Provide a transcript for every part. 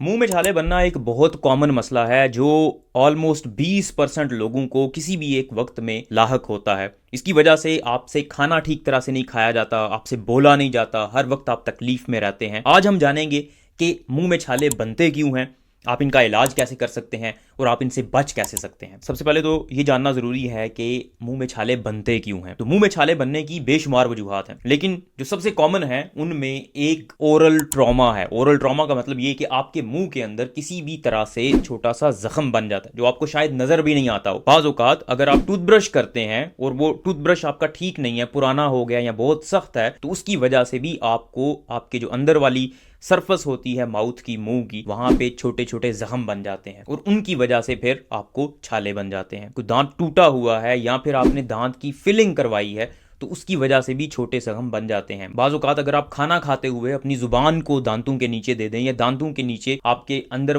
मुंह में छाले बनना एक बहुत कॉमन मसला है जो ऑलमोस्ट 20% लोगों को किसी भी एक वक्त में लाहक होता है। इसकी वजह से आपसे खाना ठीक तरह से नहीं खाया जाता, आपसे बोला नहीं जाता, हर वक्त आप तकलीफ में रहते हैं। आज हम जानेंगे कि मुंह में छाले बनते क्यों हैं, आप इनका इलाज कैसे कर सकते हैं और आप इनसे बच कैसे सकते हैं। सबसे पहले तो ये जानना जरूरी है कि मुंह में छाले बनते क्यों हैं। तो मुंह में छाले बनने की बेशुमार वजूहात हैं, लेकिन जो सबसे कॉमन है उनमें एक ओरल ट्रॉमा है। ओरल ट्रॉमा का मतलब ये कि आपके मुंह के अंदर किसी भी तरह से छोटा सा जख्म बन जाता है जो आपको शायद नजर भी नहीं आता हो। बाज़ औक़ात अगर आप टूथब्रश करते हैं और वो टूथब्रश आपका ठीक नहीं है, पुराना हो गया या बहुत सख्त है, तो उसकी वजह से भी आपको आपके जो अंदर वाली सरफस होती है माउथ की, मुंह की, वहां पे छोटे छोटे जख्म बन जाते हैं और उनकी वजह से फिर आपको छाले बन जाते हैं। कोई दांत टूटा हुआ है या फिर आपने दांत की फिलिंग करवाई है तो उसकी वजह से भी छोटे जख्म बन जाते हैं। बाज़ औक़ात अगर आप खाना खाते हुए अपनी जुबान को दांतों के नीचे दे दें या दांतों के नीचे आपके अंदर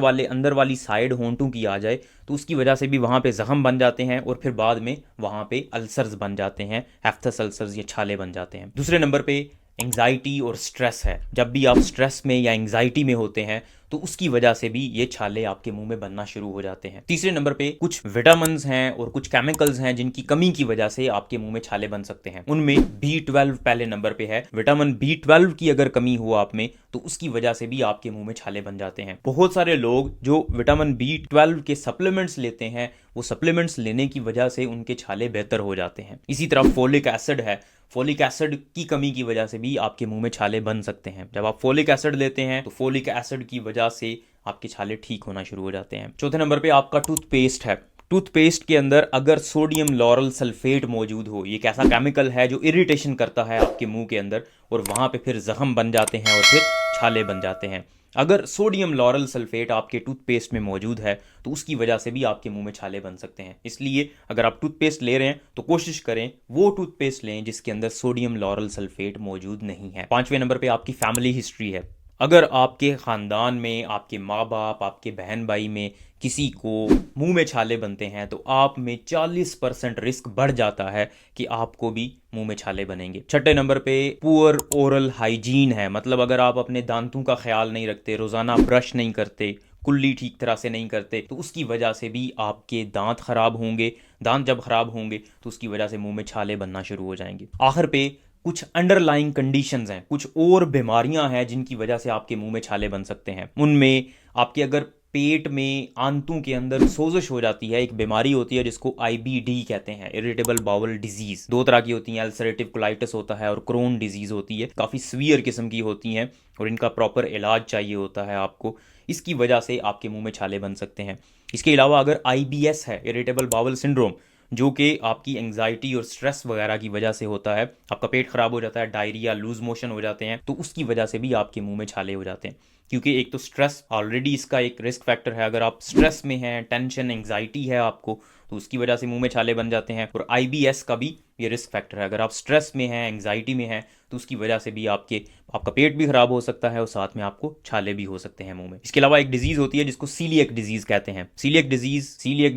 वाली साइड होंठों की आ जाए तो उसकी वजह से भी वहां पे जख्म बन जाते हैं और फिर बाद में वहां पे अल्सर्स बन जाते हैं, एफ्थस अल्सर्स या छाले बन जाते हैं। दूसरे नंबर पे एंग्जाइटी और स्ट्रेस है। जब भी आप स्ट्रेस में या एंग्जाइटी में होते हैं तो उसकी वजह से भी ये छाले आपके मुंह में बनना शुरू हो जाते हैं। तीसरे नंबर पे कुछ विटामिन्स हैं और कुछ केमिकल्स हैं जिनकी कमी की वजह से आपके मुंह में छाले बन सकते हैं। उनमें B12 पहले नंबर पे है। विटामिन B12 की अगर कमी हो आप में तो उसकी वजह से भी आपके मुंह में छाले बन जाते हैं। बहुत सारे लोग जो विटामिन B12 के सप्लीमेंट्स लेते हैं, वो सप्लीमेंट्स लेने की वजह से उनके छाले बेहतर हो जाते हैं। इसी तरह फोलिक एसिड है। फोलिक एसिड की कमी की वजह से भी आपके मुंह में छाले बन सकते हैं। जब आप फोलिक एसिड लेते हैं तो फोलिक एसिड की वजह से आपके छाले ठीक होना शुरू हो जाते हैं। चौथे नंबर पे आपका टूथपेस्ट है। टूथपेस्ट के अंदर अगर सोडियम लॉरल सल्फेट मौजूद हो, ये एक ऐसा केमिकल है जो इरिटेशन करता है आपके मुंह के अंदर और वहां पे फिर जख्म बन जाते हैं और फिर छाले बन जाते हैं। अगर सोडियम लॉरल सल्फेट आपके टूथपेस्ट में मौजूद है तो उसकी वजह से भी आपके मुंह में छाले बन सकते हैं। इसलिए अगर आप टूथपेस्ट ले रहे हैं तो कोशिश करें वो टूथपेस्ट लें जिसके अंदर सोडियम लॉरल सल्फेट मौजूद नहीं है। पांचवें नंबर पे आपकी फैमिली हिस्ट्री है। अगर आपके ख़ानदान में, आपके माँ बाप, आपके बहन भाई में किसी को मुंह में छाले बनते हैं तो आप में 40% रिस्क बढ़ जाता है कि आपको भी मुंह में छाले बनेंगे। छठे नंबर पे पुअर ओरल हाइजीन है। मतलब अगर आप अपने दांतों का ख्याल नहीं रखते, रोज़ाना ब्रश नहीं करते, कुल्ली ठीक तरह से नहीं करते, तो उसकी वजह से भी आपके दांत खराब होंगे। दांत जब खराब होंगे तो उसकी वजह से मुंह में छाले बनना शुरू हो जाएंगे। आखिर पे कुछ अंडरलाइंग कंडीशंस हैं, कुछ और बीमारियां हैं जिनकी वजह से आपके मुंह में छाले बन सकते हैं। उनमें आपके अगर पेट में आंतों के अंदर सोजिश हो जाती है, एक बीमारी होती है जिसको IBD कहते हैं, इरिटेबल बाउल डिजीज। दो तरह की होती हैं, अल्सरेटिव कोलाइटिस होता है और क्रोन डिजीज होती है। काफ़ी सीवियर किस्म की होती हैं और इनका प्रॉपर इलाज चाहिए होता है आपको। इसकी वजह से आपके मुंह में छाले बन सकते हैं। इसके अलावा अगर IBS है, इरिटेबल बाउल सिंड्रोम, जो कि आपकी एंग्जाइटी और स्ट्रेस वगैरह की वजह से होता है, आपका पेट खराब हो जाता है, डायरिया, लूज मोशन हो जाते हैं, तो उसकी वजह से भी आपके मुंह में छाले हो जाते हैं। क्योंकि एक तो स्ट्रेस ऑलरेडी इसका एक रिस्क फैक्टर है। अगर आप स्ट्रेस में हैं, टेंशन, एंग्जाइटी है आपको, तो उसकी वजह से मुंह में छाले बन जाते हैं। और IBS का भी ये रिस्क फैक्टर है। अगर आप स्ट्रेस में हैं, एंग्जाइटी में हैं, तो उसकी वजह से भी आपका पेट भी खराब हो सकता है और साथ में आपको छाले भी हो सकते हैं मुंह में। इसके अलावा एक डिजीज होती है जिसको सीलिएक डिजीज कहते हैं। सीलिएक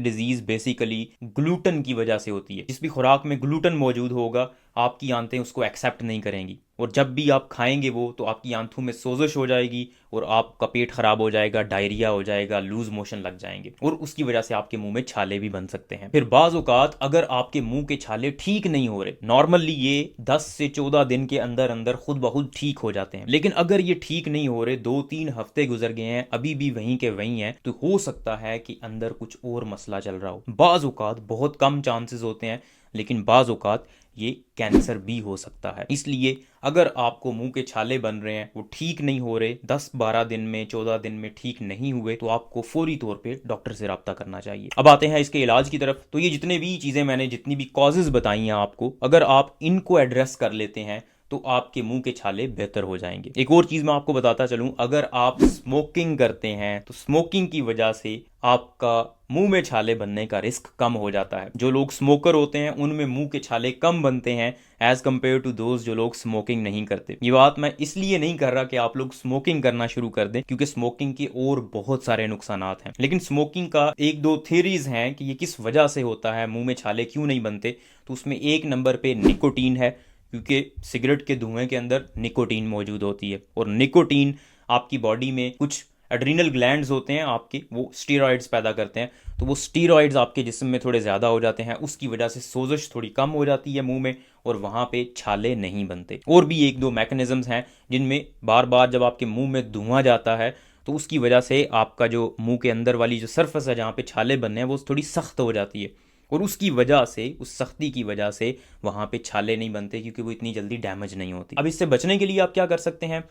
डिजीज बेसिकली ग्लूटन की वजह से होती है। जिस भी खुराक में ग्लूटन मौजूद होगा आपकी आंतें उसको एक्सेप्ट नहीं करेंगी और जब भी आप खाएंगे वो, तो आपकी आंतों में सोजिश हो जाएगी और आपका पेट खराब हो जाएगा, डायरिया हो जाएगा, लूज मोशन लग जाएंगे और उसकी वजह से आपके मुंह में छाले भी बन सकते हैं। फिर बाज़ औक़ात अगर आपके मुंह के छाले ठीक नहीं हो रहे, नॉर्मली ये 10 से 14 दिन के अंदर अंदर खुद ब खुद ठीक हो जाते हैं, लेकिन अगर ये ठीक नहीं हो रहे, 2-3 हफ्ते गुजर गए हैं, अभी भी वहीं के वहीं हैं, तो हो सकता है कि अंदर कुछ और मसला चल रहा हो। बाज़ औक़ात बहुत कम चांसेस होते हैं, लेकिन बाज़ औक़ात ये कैंसर भी हो सकता है। इसलिए अगर आपको मुंह के छाले बन रहे हैं, वो ठीक नहीं हो रहे, 10-12 दिन में, 14 दिन में ठीक नहीं हुए, तो आपको फौरी तौर पे डॉक्टर से रब्ता करना चाहिए। अब आते हैं इसके इलाज की तरफ। तो ये जितने भी चीज़ें मैंने, जितनी भी कॉजेज़ बताई हैं आपको, अगर आप इनको एड्रेस कर लेते हैं तो आपके मुंह के छाले बेहतर हो जाएंगे। एक और चीज़ मैं आपको बताता चलूं, अगर आप स्मोकिंग करते हैं तो स्मोकिंग की वजह से आपका मुंह में छाले बनने का रिस्क कम हो जाता है। जो लोग स्मोकर होते हैं उनमें मुंह के छाले कम बनते हैं एज कम्पेयर टू दोज जो लोग स्मोकिंग नहीं करते। ये बात मैं इसलिए नहीं कर रहा कि आप लोग स्मोकिंग करना शुरू कर दें, क्योंकि स्मोकिंग के और बहुत सारे नुकसानात हैं, लेकिन स्मोकिंग का एक दो थ्योरीज हैं कि ये किस वजह से होता है, मुंह में छाले क्यों नहीं बनते। तो उसमें एक नंबर पे निकोटीन है, क्योंकि सिगरेट के धुएं के अंदर निकोटीन मौजूद होती है और निकोटीन आपकी बॉडी में कुछ एड्रीनल ग्लैंड्स होते हैं आपके, वो स्टीरॉइड्स पैदा करते हैं, तो वो स्टीरॉइड्स आपके जिस्म में थोड़े ज़्यादा हो जाते हैं, उसकी वजह से सोजिश थोड़ी कम हो जाती है मुंह में और वहाँ पे छाले नहीं बनते। और भी एक दो मैकेनिज्म्स हैं जिनमें बार बार जब आपके मुंह में धुआं जाता है तो उसकी वजह से आपका जो मुंह के अंदर वाली जो सरफेस है जहाँ पे छाले बनने हैं वो थोड़ी सख्त हो जाती है और उसकी वजह से, उस सख्ती की वजह से वहाँ पे छाले नहीं बनते क्योंकि वो इतनी जल्दी डैमेज नहीं होती। अब इससे बचने के लिए आप क्या कर सकते हैं,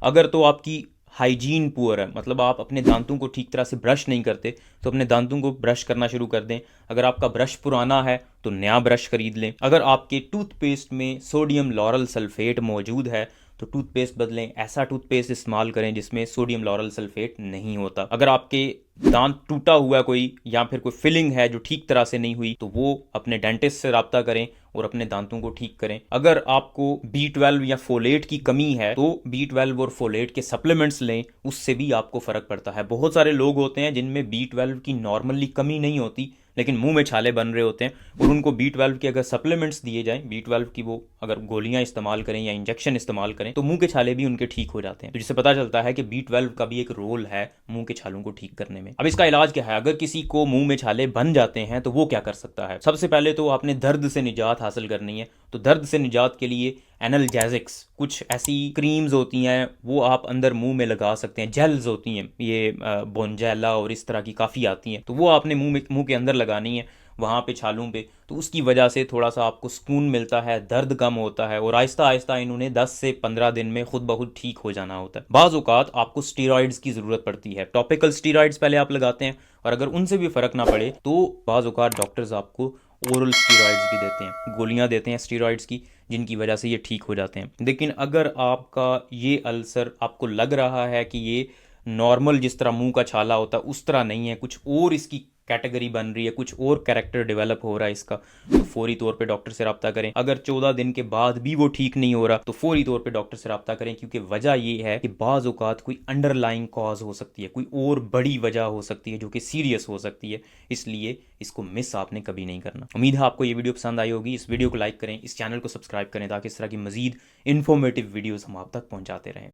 अगर तो आपकी हाइजीन पुअर है, मतलब आप अपने दांतों को ठीक तरह से ब्रश नहीं करते, तो अपने दांतों को ब्रश करना शुरू कर दें। अगर आपका ब्रश पुराना है तो नया ब्रश खरीद लें। अगर आपके टूथपेस्ट में सोडियम लॉरल सल्फेट मौजूद है तो टूथपेस्ट बदलें, ऐसा टूथपेस्ट इस्तेमाल करें जिसमें सोडियम लॉरल सल्फेट नहीं होता। अगर आपके दांत टूटा हुआ कोई या फिर कोई फिलिंग है जो ठीक तरह से नहीं हुई तो वो अपने डेंटिस्ट से रब्ता करें और अपने दांतों को ठीक करें। अगर आपको B12 या फोलेट की कमी है तो B12 और फोलेट के सप्लीमेंट्स लें, उससे भी आपको फर्क पड़ता है। बहुत सारे लोग होते हैं जिनमें B12 की नॉर्मली कमी नहीं होती लेकिन मुंह में छाले बन रहे होते हैं और उनको B12 के अगर सप्लीमेंट्स दिए जाएं, B12 की वो अगर गोलियां इस्तेमाल करें या इंजेक्शन इस्तेमाल करें तो मुंह के छाले भी उनके ठीक हो जाते हैं। तो जिससे पता चलता है कि B12 का भी एक रोल है मुंह के छालों को ठीक करने में। अब इसका इलाज क्या है, अगर किसी को मुंह में छाले बन जाते हैं तो वो क्या कर सकता है। सबसे पहले तो आपने दर्द से निजात हासिल करनी है, तो दर्द से निजात के लिए एनाल्जेसिक्स, कुछ ऐसी क्रीम्स होती हैं वो आप अंदर मुंह में लगा सकते हैं, जेल्स होती हैं, ये बोनजेला और इस तरह की काफ़ी आती हैं, तो वो आपने मुंह के अंदर लगानी है वहाँ पे छालों पे, तो उसकी वजह से थोड़ा सा आपको सुकून मिलता है, दर्द कम होता है और आहिस्ता आहिस्ता इन्होंने 10 से 15 दिन में खुद ब खुद ठीक हो जाना होता है। बाज़ औक़ात आपको स्टीरॉइड्स की ज़रूरत पड़ती है, टॉपिकल स्टीरॉइड्स पहले आप लगाते हैं और अगर उनसे भी फ़र्क ना पड़े तो बाज़ औक़ात डॉक्टर्स आपको ओरल स्टीरॉइड्स भी देते हैं, गोलियां देते हैं स्टीरॉइड्स की, जिनकी वजह से ये ठीक हो जाते हैं। लेकिन अगर आपका ये अल्सर आपको लग रहा है कि ये नॉर्मल जिस तरह मुंह का छाला होता है उस तरह नहीं है, कुछ और इसकी कैटेगरी बन रही है, कुछ और कैरेक्टर डेवलप हो रहा है इसका, तो फौरी तौर पे डॉक्टर से रब्ता करें। अगर 14 दिन के बाद भी वो ठीक नहीं हो रहा तो फौरी तौर पे डॉक्टर से रब्ता करें, क्योंकि वजह ये है कि बाज़ औक़ात कोई अंडरलाइंग कॉज हो सकती है, कोई और बड़ी वजह हो सकती है जो कि सीरियस हो सकती है, इसलिए इसको मिस आपने कभी नहीं करना। उम्मीद है आपको ये वीडियो पसंद आई होगी। इस वीडियो को लाइक करें, इस चैनल को सब्सक्राइब करें ताकि इस तरह की मजीद इन्फॉर्मेटिव वीडियोज़ हम आप तक पहुँचाते रहें।